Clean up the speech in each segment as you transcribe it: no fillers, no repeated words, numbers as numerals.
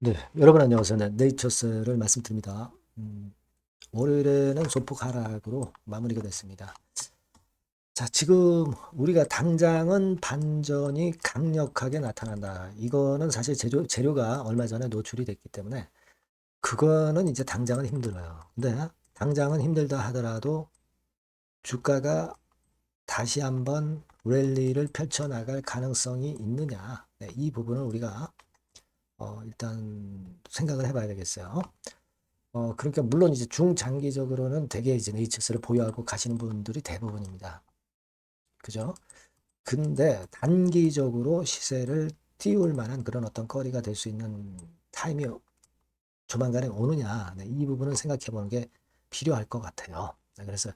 네, 여러분 안녕하세요. 네, 네이처스를 말씀드립니다. 월요일에는 소폭 하락으로 마무리가 됐습니다. 자, 지금 우리가 당장은 반전이 강력하게 나타난다. 이거는 사실 재료가 얼마 전에 노출이 됐기 때문에 그거는 이제 당장은 힘들어요. 근데 당장은 힘들다 하더라도 주가가 다시 한번 랠리를 펼쳐나갈 가능성이 있느냐. 네, 이 부분을 우리가 일단 생각을 해봐야 되겠어요. 그러니까 물론 이제 중장기적으로는 대개 이제 네이처스를 보유하고 가시는 분들이 대부분입니다. 그죠? 근데 단기적으로 시세를 띄울 만한 그런 어떤 거리가 될 수 있는 타임이 조만간에 오느냐. 네, 이 부분을 생각해 보는 게 필요할 것 같아요. 네, 그래서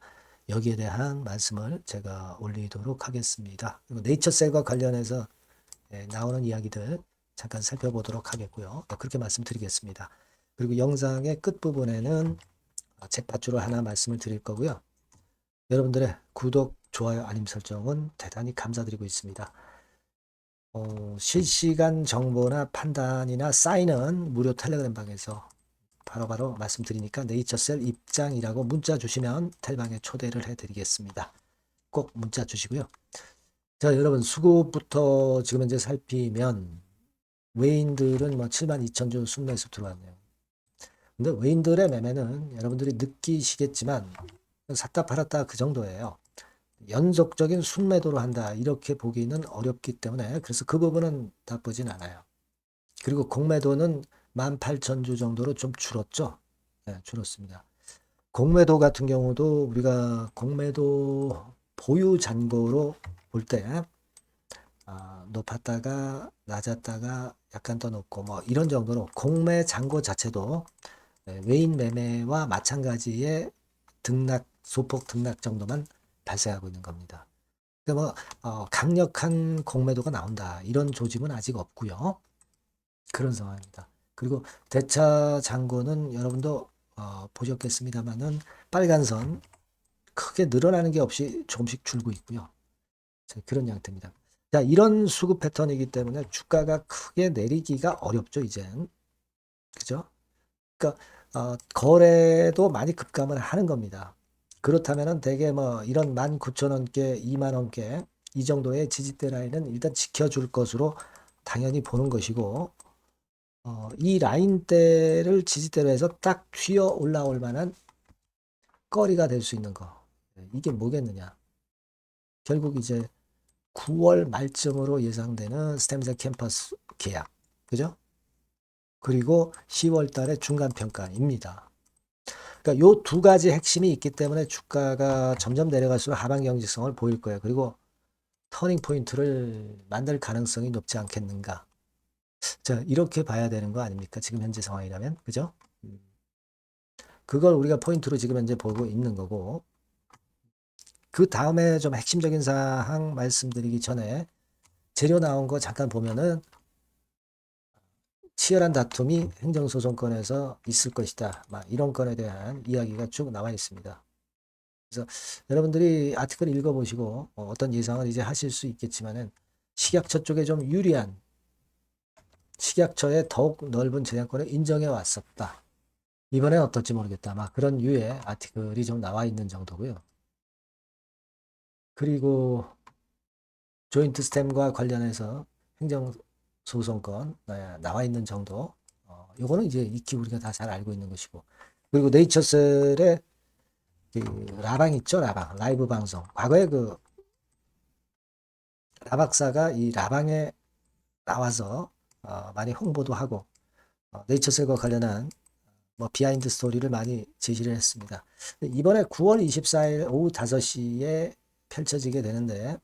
여기에 대한 말씀을 제가 올리도록 하겠습니다. 그리고 네이처셀과 관련해서 나오는 이야기들 잠깐 살펴보도록 하겠고요. 네, 그렇게 말씀드리겠습니다. 그리고 영상의 끝부분에는 챗바주로 하나 말씀을 드릴 거고요. 여러분들의 구독, 좋아요, 알림 설정은 대단히 감사드리고 있습니다. 실시간 정보나 판단이나 사인은 무료 텔레그램 방에서 바로바로 말씀드리니까 네이처셀 입장이라고 문자 주시면 텔방에 초대를 해드리겠습니다. 꼭 문자 주시고요. 자, 여러분 수급부터 지금 현재 살피면 외인들은 뭐 72,000주 순매수 들어왔네요. 근데 외인들의 매매는 여러분들이 느끼시겠지만 샀다 팔았다 그 정도예요. 연속적인 순매도로 한다 이렇게 보기는 어렵기 때문에 그래서 그 부분은 나쁘진 않아요. 그리고 공매도는 18,000주 정도로 좀 줄었죠. 네, 줄었습니다. 공매도 같은 경우도 우리가 공매도 보유 잔고로 볼 때 높았다가 낮았다가 약간 더 높고 뭐 이런 정도로 공매 잔고 자체도 외인 매매와 마찬가지의 등락 소폭 등락 정도만 발생하고 있는 겁니다. 그러니까 뭐 강력한 공매도가 나온다 이런 조짐은 아직 없고요. 그런 상황입니다. 그리고 대차 잔고는 여러분도 보셨겠습니다만은 빨간 선 크게 늘어나는 게 없이 조금씩 줄고 있고요. 자, 그런 양태입니다. 자, 이런 수급 패턴이기 때문에 주가가 크게 내리기가 어렵죠, 이젠. 그죠? 그러니까 거래도 많이 급감을 하는 겁니다. 그렇다면은 대개 뭐 이런 19,000원대, 20,000원대 이 정도의 지지대 라인은 일단 지켜줄 것으로 당연히 보는 것이고 이 라인대를 지지대로 해서 딱 튀어 올라올 만한 거리가 될 수 있는 거. 이게 뭐겠느냐? 결국 이제 9월 말쯤으로 예상되는 스템셀 캠퍼스 계약. 그죠? 그리고 10월 달에 중간 평가입니다. 그러니까 요 두 가지 핵심이 있기 때문에 주가가 점점 내려갈수록 하방 경직성을 보일 거예요. 그리고 터닝 포인트를 만들 가능성이 높지 않겠는가. 자, 이렇게 봐야 되는 거 아닙니까? 지금 현재 상황이라면. 그죠? 그걸 우리가 포인트로 지금 현재 보고 있는 거고. 그 다음에 좀 핵심적인 사항 말씀드리기 전에 재료 나온 거 잠깐 보면은 치열한 다툼이 행정소송권에서 있을 것이다. 막 이런 건에 대한 이야기가 쭉 나와 있습니다. 그래서 여러분들이 아티클 읽어보시고 어떤 예상을 이제 하실 수 있겠지만은 식약처 쪽에 좀 유리한 식약처의 더욱 넓은 재량권을 인정해 왔었다. 이번엔 어떨지 모르겠다. 막 그런 유의 아티클이 좀 나와 있는 정도고요. 그리고 조인트 스템과 관련해서 행정소송권 나와 있는 정도. 요거는 이제 익히 우리가 다 잘 알고 있는 것이고. 그리고 네이처셀의 그 라방 있죠, 라방. 라이브 방송. 과거에 그 라박사가 이 라방에 나와서 많이 홍보도 하고 네이처셀과 관련한 뭐 비하인드 스토리를 많이 제시를 했습니다. 이번에 9월 24일 오후 5시에 펼쳐지게 되는데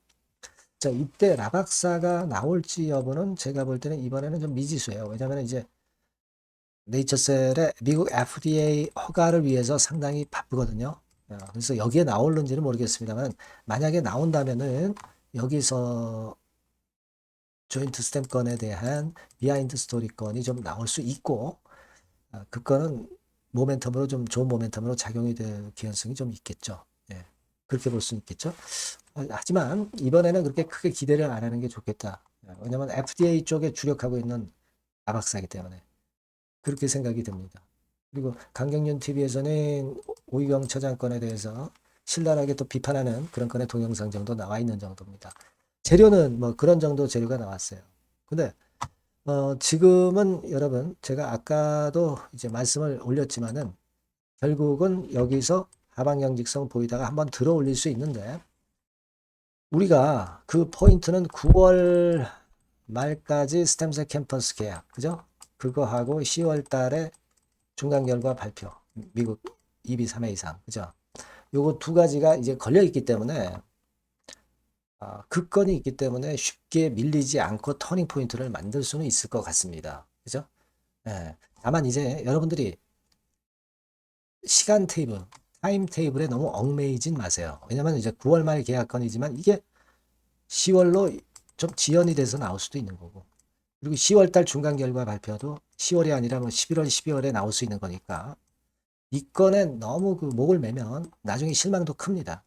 자, 이때 라박사가 나올지 여부는 제가 볼 때는 이번에는 좀 미지수예요. 왜냐하면 이제 네이처셀의 미국 FDA 허가를 위해서 상당히 바쁘거든요. 그래서 여기에 나올는지는 모르겠습니다만 만약에 나온다면은 여기서 조인트 스탬 건에 대한 비하인드 스토리 건이 좀 나올 수 있고 그 건은 모멘텀으로 좀 좋은 모멘텀으로 작용이 될 개연성이 좀 있겠죠. 예. 그렇게 볼 수 있겠죠. 하지만 이번에는 그렇게 크게 기대를 안 하는 게 좋겠다. 왜냐하면 FDA 쪽에 주력하고 있는 아박사이기 때문에. 그렇게 생각이 듭니다. 그리고 강경윤 TV에서는 오희경 처장건에 대해서 신랄하게 또 비판하는 그런 건의 동영상 정도 나와 있는 정도입니다. 재료는 뭐 그런 정도 재료가 나왔어요. 근데 지금은 여러분 제가 아까도 이제 말씀을 올렸지만은 결국은 여기서 하방경직성 보이다가 한번 들어 올릴 수 있는데 우리가 그 포인트는 9월 말까지 스템셀 캠퍼스 계약, 그죠? 그거하고 10월 달에 중간 결과 발표, 미국 2비 3회 이상, 그죠? 요거 두 가지가 이제 걸려 있기 때문에 그 건이 있기 때문에 쉽게 밀리지 않고 터닝 포인트를 만들 수는 있을 것 같습니다. 그죠? 예. 다만 이제 여러분들이 시간 테이블, 타임 테이블에 너무 얽매이진 마세요. 왜냐면 이제 9월 말 계약건이지만 이게 10월로 좀 지연이 돼서 나올 수도 있는 거고. 그리고 10월 달 중간 결과 발표도 10월이 아니라 뭐 11월, 12월에 나올 수 있는 거니까 이 건에 너무 그 목을 매면 나중에 실망도 큽니다.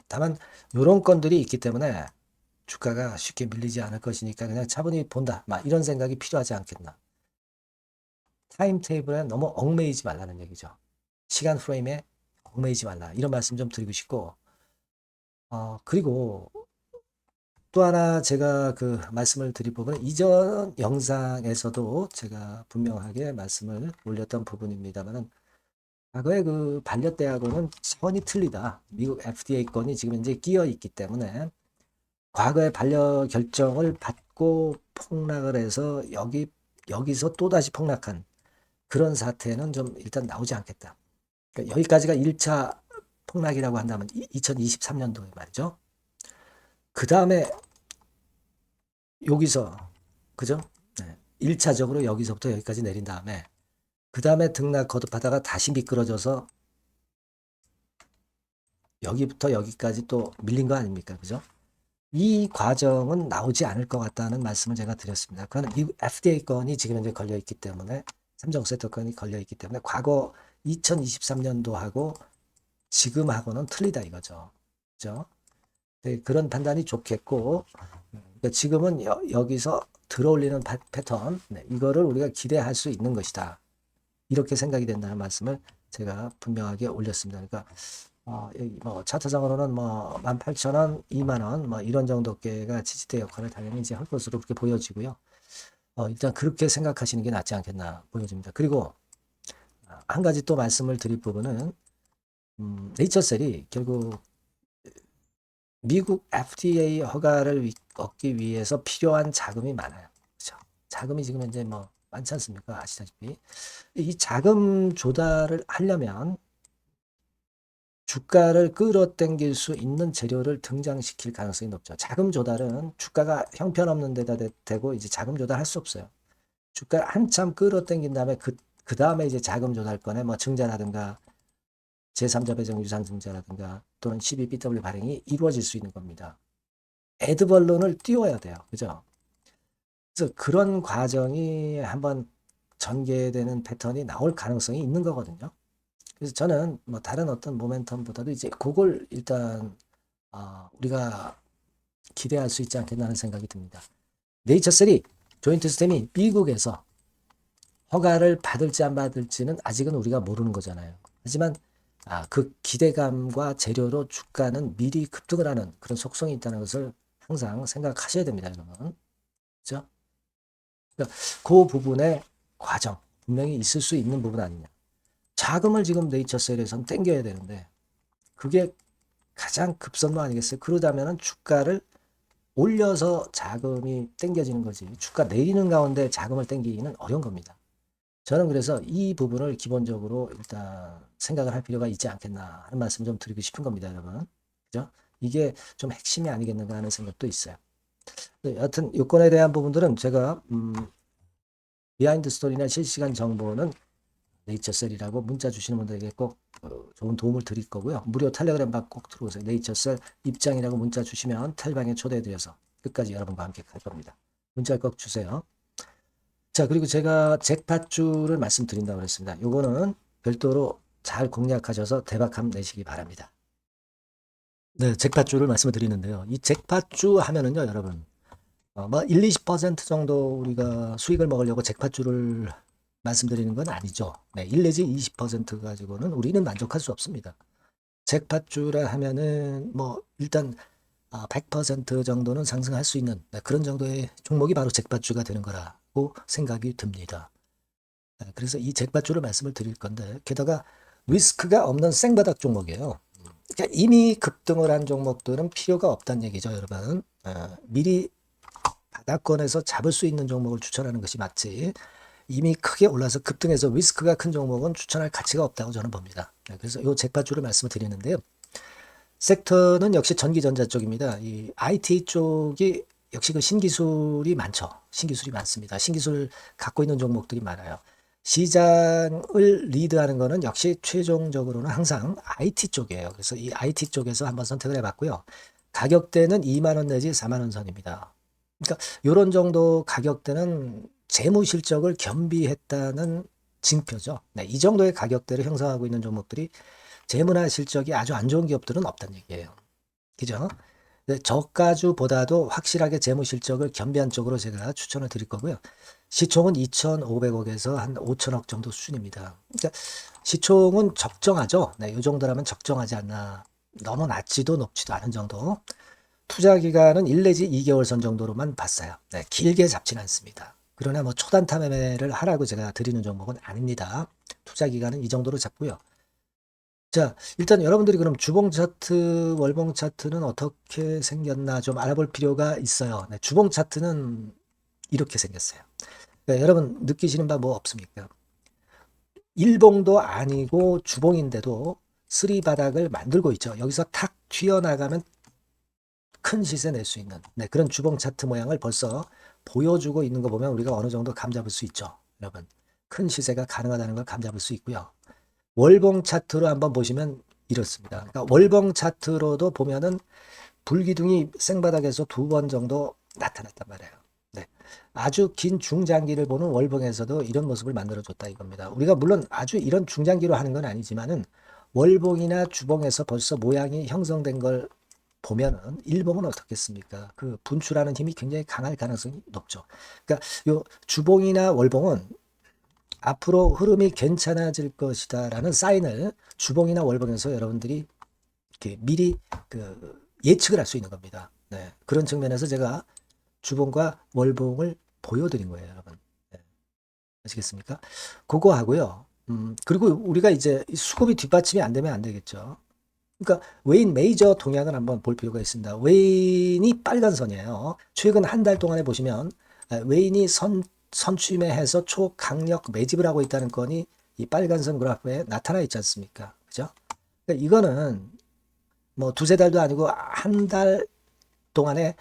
다만 이런 건들이 있기 때문에 주가가 쉽게 밀리지 않을 것이니까 그냥 차분히 본다. 막 이런 생각이 필요하지 않겠나. 타임 테이블에 너무 얽매이지 말라는 얘기죠. 시간 프레임에 얽매이지 말라. 이런 말씀 좀 드리고 싶고, 그리고 또 하나 제가 그 말씀을 드릴 부분은 이전 영상에서도 제가 분명하게 말씀을 올렸던 부분입니다만은 과거에 그 반려대하고는 차원이 틀리다. 미국 FDA 건이 지금 현재 끼어 있기 때문에 과거에 반려 결정을 받고 폭락을 해서 여기서 또다시 폭락한 그런 사태는 좀 일단 나오지 않겠다. 그러니까 여기까지가 1차 폭락이라고 한다면 2023년도에 말이죠. 그 다음에 여기서 그죠? 네. 1차적으로 여기서부터 여기까지 내린 다음에 그 다음에 등락 거듭하다가 다시 미끄러져서 여기부터 여기까지 또 밀린 거 아닙니까? 그죠? 이 과정은 나오지 않을 것 같다는 말씀을 제가 드렸습니다. 그러나 미국 FDA 건이 지금 현재 걸려 있기 때문에 삼성 세터 건이 걸려 있기 때문에 과거 2023년도하고 지금하고는 틀리다 이거죠. 그죠? 네, 그런 판단이 좋겠고 그러니까 지금은 여기서 들어올리는 패턴 이거를 우리가 기대할 수 있는 것이다. 이렇게 생각이 된다는 말씀을 제가 분명하게 올렸습니다. 그러니까 뭐 차트상으로는 뭐 18,000원, 2만원 뭐 이런 정도께가 지지대 역할을 당연히 이제 할 것으로 그렇게 보여지고요. 일단 그렇게 생각하시는 게 낫지 않겠나 보여집니다. 그리고 한 가지 또 말씀을 드릴 부분은 네이처셀이 결국 미국 FDA 허가를 얻기 위해서 필요한 자금이 많아요. 그렇죠? 자금이 지금 현재 뭐 많지 않습니까? 아시다시피 이 자금 조달을 하려면 주가를 끌어당길 수 있는 재료를 등장시킬 가능성이 높죠. 자금 조달은 주가가 형편없는 데다 대고 이제 자금 조달할 수 없어요. 주가를 한참 끌어당긴 다음에 그 다음에 이제 자금 조달권에 뭐 증자라든가 제3자 배정 유산 증자라든가 또는 12BW 발행이 이루어질 수 있는 겁니다. 애드벌룬을 띄워야 돼요. 그죠? 그래서 그런 과정이 한번 전개되는 패턴이 나올 가능성이 있는 거거든요. 그래서 저는 뭐 다른 어떤 모멘텀보다도 이제 그걸 일단 우리가 기대할 수 있지 않겠나 하는 생각이 듭니다. 네이처3 조인트 스템이 미국에서 허가를 받을지 안 받을지는 아직은 우리가 모르는 거잖아요. 하지만 그 기대감과 재료로 주가는 미리 급등을 하는 그런 속성이 있다는 것을 항상 생각하셔야 됩니다, 여러분. 그렇죠? 그러니까 그 부분의 과정 분명히 있을 수 있는 부분 아니냐. 자금을 지금 네이처셀에선 땡겨야 되는데 그게 가장 급선무 아니겠어요? 그러다면은 주가를 올려서 자금이 땡겨지는 거지. 주가 내리는 가운데 자금을 땡기기는 어려운 겁니다. 저는 그래서 이 부분을 기본적으로 일단 생각을 할 필요가 있지 않겠나 하는 말씀 좀 드리고 싶은 겁니다, 여러분. 그죠? 이게 좀 핵심이 아니겠는가 하는 생각도 있어요. 여하튼 요건에 대한 부분들은 제가 비하인드 스토리나 실시간 정보는 네이처셀이라고 문자 주시는 분들에게 꼭 좋은 도움을 드릴 거고요. 무료 텔레그램 방 꼭 들어오세요. 네이처셀 입장이라고 문자 주시면 텔방에 초대해드려서 끝까지 여러분과 함께 갈 겁니다. 문자 꼭 주세요. 자, 그리고 제가 잭팟주를 말씀드린다고 그랬습니다. 요거는 별도로 잘 공략하셔서 대박함 내시기 바랍니다. 네, 잭팟주를 말씀을 드리는데요. 이 잭팟주 하면은요, 여러분, 뭐 1, 20% 정도 우리가 수익을 먹으려고 잭팟주를 말씀드리는 건 아니죠. 네, 1 내지 20% 가지고는 우리는 만족할 수 없습니다. 잭팟주라 하면은 뭐 일단 100% 정도는 상승할 수 있는 그런 정도의 종목이 바로 잭팟주가 되는 거라고 생각이 듭니다. 그래서 이 잭팟주를 말씀을 드릴 건데 게다가 리스크가 없는 생바닥 종목이에요. 그러니까 이미 급등을 한 종목들은 필요가 없다는 얘기죠, 여러분. 미리 바닥권에서 잡을 수 있는 종목을 추천하는 것이 맞지. 이미 크게 올라서 급등해서 리스크가 큰 종목은 추천할 가치가 없다고 저는 봅니다. 그래서 이 잭팟주를 말씀을 드리는데요. 섹터는 역시 전기전자 쪽입니다. 이 IT 쪽이 역시 그 신기술이 많죠. 신기술이 많습니다. 신기술 갖고 있는 종목들이 많아요. 시장을 리드하는 거는 역시 최종적으로는 항상 IT 쪽이에요. 그래서 이 IT 쪽에서 한번 선택을 해봤고요. 가격대는 2만 원 내지 4만 원 선입니다. 그러니까 이런 정도 가격대는 재무 실적을 겸비했다는 징표죠. 네, 이 정도의 가격대를 형성하고 있는 종목들이 재무나 실적이 아주 안 좋은 기업들은 없다는 얘기예요. 그죠? 저가주보다도 확실하게 재무 실적을 겸비한 쪽으로 제가 추천을 드릴 거고요. 시총은 2,500억에서 한 5천억 정도 수준입니다. 그러니까 시총은 적정하죠. 네, 이 정도라면 적정하지 않나. 너무 낮지도 높지도 않은 정도. 투자 기간은 1 내지 2개월 선 정도로만 봤어요. 네, 길게 잡지는 않습니다. 그러나 뭐 초단타 매매를 하라고 제가 드리는 종목은 아닙니다. 투자 기간은 이 정도로 잡고요. 자, 일단 여러분들이 그럼 주봉 차트, 월봉 차트는 어떻게 생겼나 좀 알아볼 필요가 있어요. 네, 주봉 차트는 이렇게 생겼어요. 네, 여러분 느끼시는 바 뭐 없습니까? 일봉도 아니고 주봉인데도 쓰리 바닥을 만들고 있죠. 여기서 탁 튀어나가면 큰 시세 낼 수 있는 그런 주봉 차트 모양을 벌써 보여주고 있는 거 보면 우리가 어느 정도 감잡을 수 있죠. 여러분 큰 시세가 가능하다는 걸 감잡을 수 있고요. 월봉 차트로 한번 보시면 이렇습니다. 그러니까 월봉 차트로도 보면은 불기둥이 생바닥에서 2번 정도 나타났단 말이에요. 네. 아주 긴 중장기를 보는 월봉에서도 이런 모습을 만들어줬다 이겁니다. 우리가 물론 아주 이런 중장기로 하는 건 아니지만은 월봉이나 주봉에서 벌써 모양이 형성된 걸 보면은 일봉은 어떻겠습니까? 그 분출하는 힘이 굉장히 강할 가능성이 높죠. 그러니까 요 주봉이나 월봉은 앞으로 흐름이 괜찮아질 것이다라는 사인을 주봉이나 월봉에서 여러분들이 이렇게 미리 그 예측을 할 수 있는 겁니다. 네. 그런 측면에서 제가 주봉과 월봉을 보여드린 거예요, 여러분. 네. 아시겠습니까? 그거 하고요. 그리고 우리가 이제 수급이 뒷받침이 안 되면 안 되겠죠. 그러니까 웨인 메이저 동향을 한번 볼 필요가 있습니다. 웨인이 빨간 선이에요. 최근 한 달 동안에 보시면 웨인이 선취매해서 초강력 매집을 하고 있다는 건이 이 빨간 선 그래프에 나타나 있지 않습니까? 그죠? 그러니까 이거는 뭐 두세 달도 아니고 한 달 동안의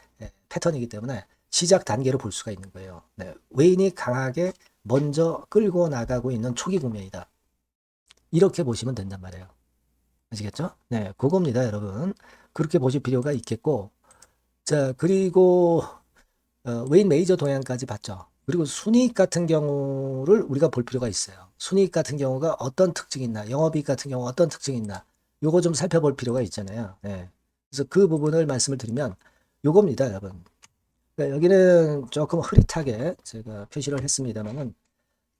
패턴이기 때문에 시작 단계로 볼 수가 있는 거예요. 네, 웨인이 강하게 먼저 끌고 나가고 있는 초기 국면이다. 이렇게 보시면 된단 말이에요. 아시겠죠? 네, 그겁니다, 여러분. 그렇게 보실 필요가 있겠고, 자, 그리고 웨인 메이저 동향까지 봤죠. 그리고 순이익 같은 경우를 우리가 볼 필요가 있어요. 순이익 같은 경우가 어떤 특징이 있나, 영업이익 같은 경우 어떤 특징이 있나, 요거 좀 살펴볼 필요가 있잖아요. 네. 그래서 그 부분을 말씀을 드리면 요겁니다, 여러분. 그러니까 여기는 조금 흐릿하게 제가 표시를 했습니다만은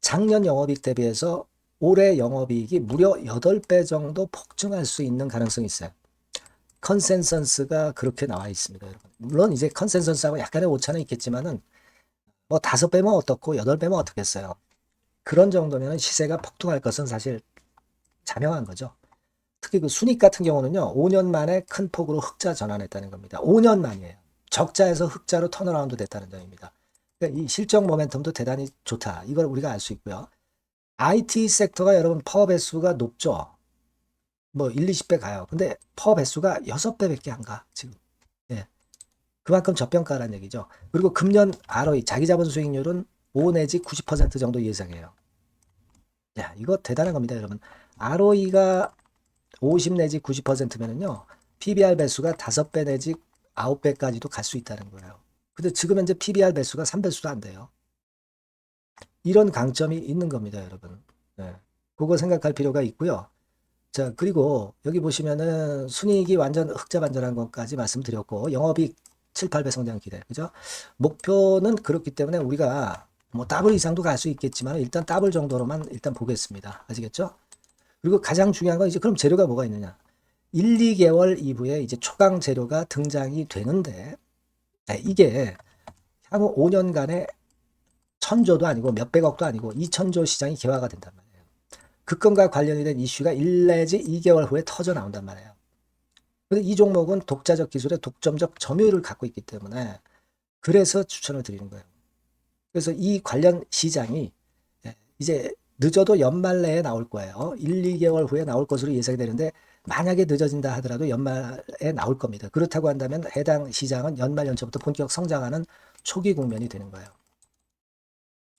작년 영업이익 대비해서 올해 영업이익이 무려 8배 정도 폭증할 수 있는 가능성이 있어요. 컨센서스가 그렇게 나와 있습니다, 여러분. 물론 이제 컨센서스하고 약간의 오차는 있겠지만은 뭐 5배면 어떻고 8배면 어떻겠어요. 그런 정도면 시세가 폭등할 것은 사실 자명한 거죠. 특히 그 순익 같은 경우는요, 5년 만에 큰 폭으로 흑자 전환했다는 겁니다. 5년 만이에요. 적자에서 흑자로 턴어라운드 됐다는 점입니다. 그러니까 이 실적 모멘텀도 대단히 좋다. 이걸 우리가 알 수 있고요. IT 섹터가 여러분 퍼 배수가 높죠. 뭐 1, 20배 가요. 근데 퍼 배수가 6배밖에 안 가, 지금. 예. 그만큼 저평가라는 얘기죠. 그리고 금년 ROE, 자기 자본 수익률은 5 내지 90% 정도 예상해요. 야, 이거 대단한 겁니다, 여러분. ROE가 50 내지 90%면은요, PBR 배수가 5배 내지 9배까지도 갈 수 있다는 거예요. 근데 지금 현재 PBR 배수가 3배수도 안 돼요. 이런 강점이 있는 겁니다, 여러분. 네. 그거 생각할 필요가 있고요. 자, 그리고 여기 보시면은 순이익이 완전 흑자 반전한 것까지 말씀드렸고, 영업이익 7, 8배 성장 기대. 그죠? 목표는 그렇기 때문에 우리가 뭐 더블 이상도 갈 수 있겠지만 일단 더블 정도로만 일단 보겠습니다. 아시겠죠? 그리고 가장 중요한 건 이제 그럼 재료가 뭐가 있느냐? 1, 2개월 이후에 이제 초강 재료가 등장이 되는데 이게 향후 5년간의 천조도 아니고 몇백억도 아니고 2천조 시장이 개화가 된단 말이에요. 그 건과 관련이 된 이슈가 1 내지 2개월 후에 터져 나온단 말이에요. 근데 이 종목은 독자적 기술의 독점적 점유율을 갖고 있기 때문에 그래서 추천을 드리는 거예요. 그래서 이 관련 시장이 이제 늦어도 연말 내에 나올 거예요. 1, 2개월 후에 나올 것으로 예상이 되는데 만약에 늦어진다 하더라도 연말에 나올 겁니다. 그렇다고 한다면 해당 시장은 연말 연초부터 본격 성장하는 초기 국면이 되는 거예요.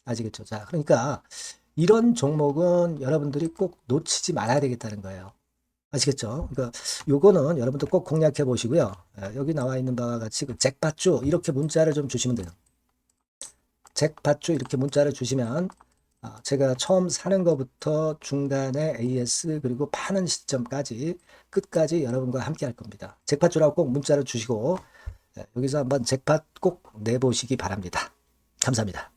아시겠죠? 자, 그러니까 이런 종목은 여러분들이 꼭 놓치지 말아야 되겠다는 거예요. 아시겠죠? 그러니까 요거는 여러분들 꼭 공략해 보시고요. 여기 나와 있는 바와 같이 그 잭팟주 이렇게 문자를 좀 주시면 돼요. 잭팟주 이렇게 문자를 주시면 제가 처음 사는 것부터 중간에 AS 그리고 파는 시점까지 끝까지 여러분과 함께 할 겁니다. 잭팟주라고 꼭 문자를 주시고 여기서 한번 잭팟 꼭 내보시기 바랍니다. 감사합니다.